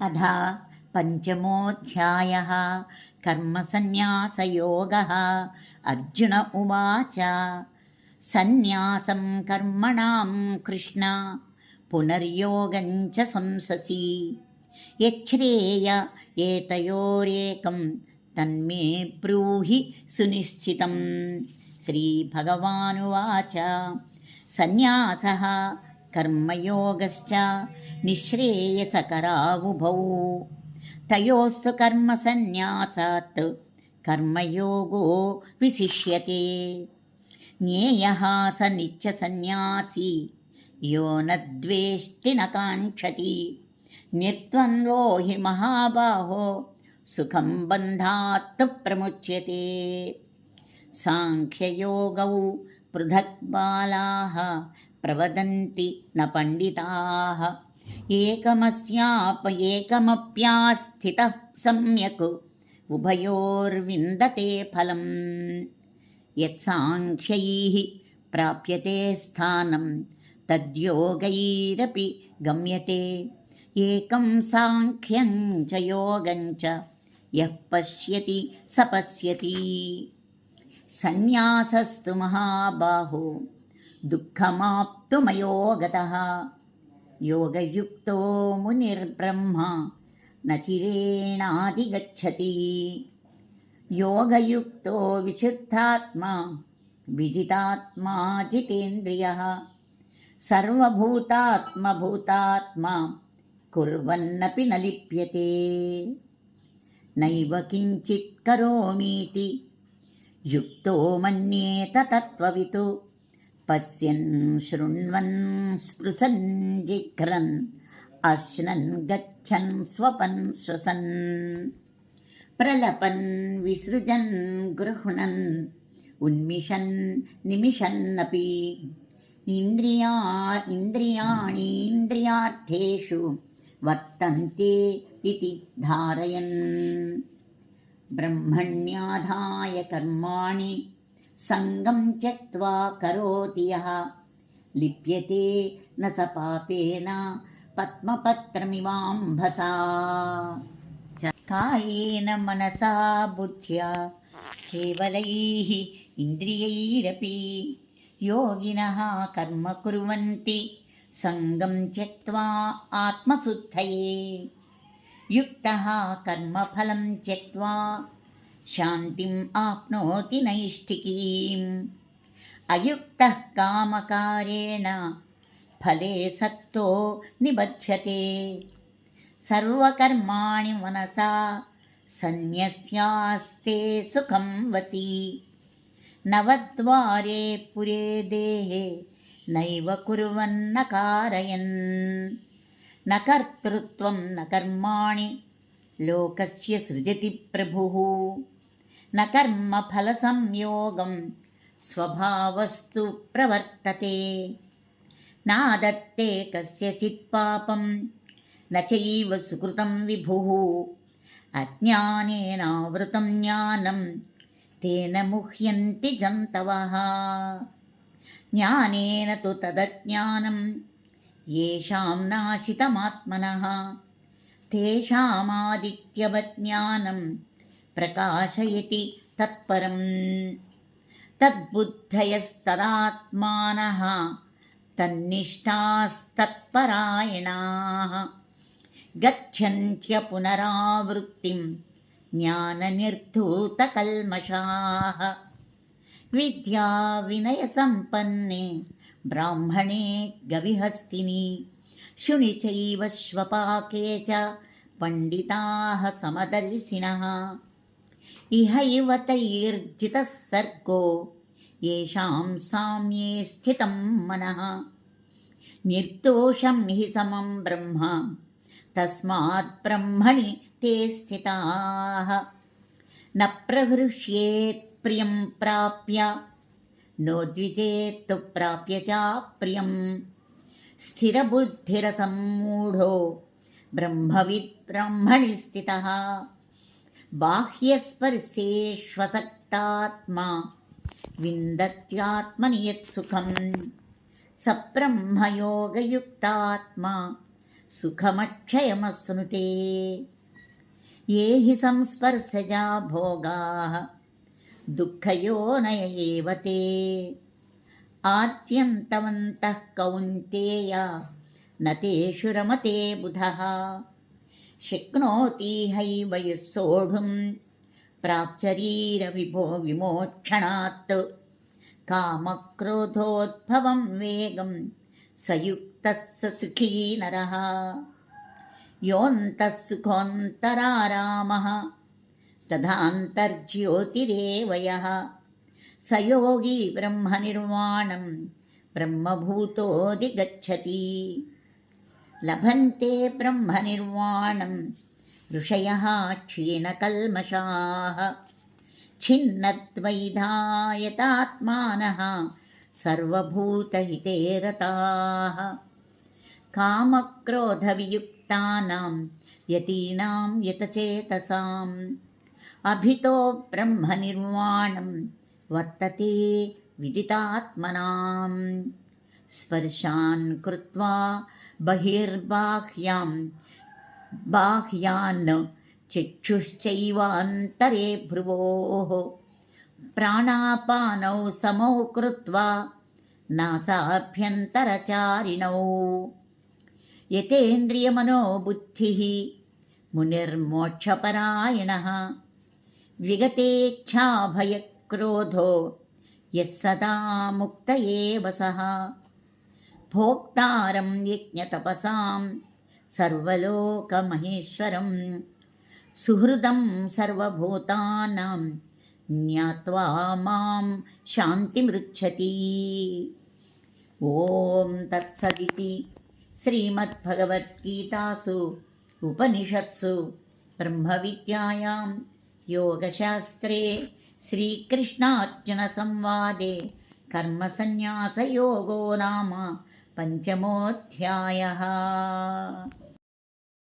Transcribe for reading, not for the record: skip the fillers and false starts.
अथ पञ्चमोऽध्यायः। कर्मसन्न्यासयोगः। अर्जुन उवाच सन्न्यासं कर्मणां कृष्ण पुनर्योगं च संससि यच्छ्रेय एतयोरेकं तन्मे ब्रूहि सुनिश्चितं। श्रीभगवानुवाच सन्न्यासः कर्मयोगश्च निःश्रेयसकरावुभौ तयोस्तु कर्मसन्न्यासात् कर्मयोगो विशिष्यते। ज्ञेयः स नित्यसन्न्यासी यो न द्वेष्टि न काङ्क्षति निर्द्वन्द्वो हि महाबाहो सुखं बन्धात् प्रमुच्यते। साङ्ख्ययोगौ पृथक् बालाः प्रवदन्ति न पण्डिताः एकमप्यास्थितः सम्यक् उभयोर्विन्दते फलम्। यत्साङ्ख्यैः प्राप्यते स्थानं तद्योगैरपि गम्यते। एकं साङ्ख्यं च योगं च यः पश्यति स पश्यति। सन्न्यासस्तु महाबाहो दुःखमाप्तुमयो गतः योगयुक्तो मुनिर्ब्रह्मा न चिरेणाधिगच्छति। योगयुक्तो विशुद्धात्मा विजितात्मा जितेन्द्रियः सर्वभूतात्मभूतात्मा कुर्वन्नपि न लिप्यते। नैव किञ्चित् करोमीति युक्तो मन्येत तत्त्ववित् पश्यन् शृण्वन् स्पृशन् जिघ्रन् अश्नन् गच्छन् स्वपन् श्वसन् प्रलपन् विसृजन् गृह्णन् उन्मिषन् निमिषन्नपि इन्द्रियाणि इन्द्रियार्थेषु वर्तन्ते इति धारयन्। ब्रह्मण्याधाय कर्माणि सङ्गं त्यक्त्वा करोति यः लिप्यते न स पापेन पद्मपत्रमिवाम्भसा। कायेन मनसा बुद्ध्या केवलैः इन्द्रियैरपि योगिनः कर्म कुर्वन्ति सङ्गं त्यक्त्वा आत्मशुद्धये। युक्तः कर्मफलं त्यक्त्वा शान्तिम् आप्नोति नैष्ठिकीम्। अयुक्तः कामकारेण फले सक्तो निबध्यते। सर्वकर्माणि मनसा सन्न्यस्यास्ते सुखं वसि। नवद्वारे पुरे देहे नैव कुर्वन्न कारयन्। न कर्तृत्वं न कर्माणि लोकस्य सृजति प्रभुः। न कर्मफलसंयोगं स्वभावस्तु प्रवर्तते। नादत्ते कस्यचित् पापं न चैव सुकृतं विभुः। अज्ञानेनावृतं ज्ञानं तेन मुह्यन्ति जन्तवः। ज्ञानेन तु तदज्ञानं येषां नाशितमात्मनः तेषामादित्यवत् ज्ञानं प्रकाशयति तत्परम्। तद्बुद्धयस्तदात्मानः तन्निष्ठास्तत्परायणाः गच्छन्त्य पुनरावृत्तिं ज्ञाननिर्धूतकल्मषाः। विद्या विनयसम्पन्ने ब्राह्मणे गविहस्तिनि शुनि चैव श्वपाके च पण्डिताः समदर्शिनः। इहैव तैर्जितः सर्गो येषां साम्ये स्थितं मनः। निर्दोषं हि समं ब्रह्म तस्मात् ब्रह्मणि ते स्थिताः। न प्रहृष्येत् प्रियं प्राप्य नो द्विजेत् प्राप्य चाप्रियं। स्थिरबुद्धिरसम्मूढो ब्रह्मविद् ब्रह्मणि स्थितः। बाह्यस्पर्शेष्वसक्तात्मा विन्दत्यात्मनि यत्सुखं। स ब्रह्मयोगयुक्तात्मा सुखमक्षयमश्नुते। ये हि संस्पर्शजा भोगाः दुःखयोनय एव ते। आद्यन्तवन्तः कौन्तेय न तेषु रमते बुधः। शक्नोति हैव यः सोढुं प्राक्शरीरविमोक्षणात्। कामक्रोधोद्भवं वेगं स युक्तः स सुखी नरः। योऽन्तः सुखोऽन्तरारामः तथान्तर्ज्योतिरेव यः। स योगी ब्रह्मनिर्वाणं ब्रह्मभूतोऽधिगच्छति। लभन्ते ब्रह्मनिर्वाणं ऋषयः क्षीणकल्मषाः। छिन्नद्वैधायतात्मानः सर्वभूतहिते रताः। कामक्रोधवियुक्तानां यतीनां यतचेतसाम् अभितो ब्रह्मनिर्वाणं वर्तते विदितात्मनाम्। स्पर्शान् कृत्वा बाह्यान् चक्षुश्चैवान्तरे भ्रुवोः। प्राणापानौ समौ कृत्वा नासाभ्यन्तरचारिणौ। यतेन्द्रियमनोबुद्धिः मुनिर्मोक्षपरायणः। विगतेच्छाभयक्रोधो यः सदा मुक्त एव सः। भोक्तारं यज्ञतपसां सर्वलोकमहेश्वरं। सुहृदं सर्वभूतानां ज्ञात्वा मां शान्तिमृच्छति। ॐ तत्सदिति श्रीमद्भगवद्गीतासु उपनिषत्सु ब्रह्मविद्यायां योगशास्त्रे श्रीकृष्णार्जुनसंवादे कर्मसन्न्यासयोगो नाम 5मोऽध्यायः।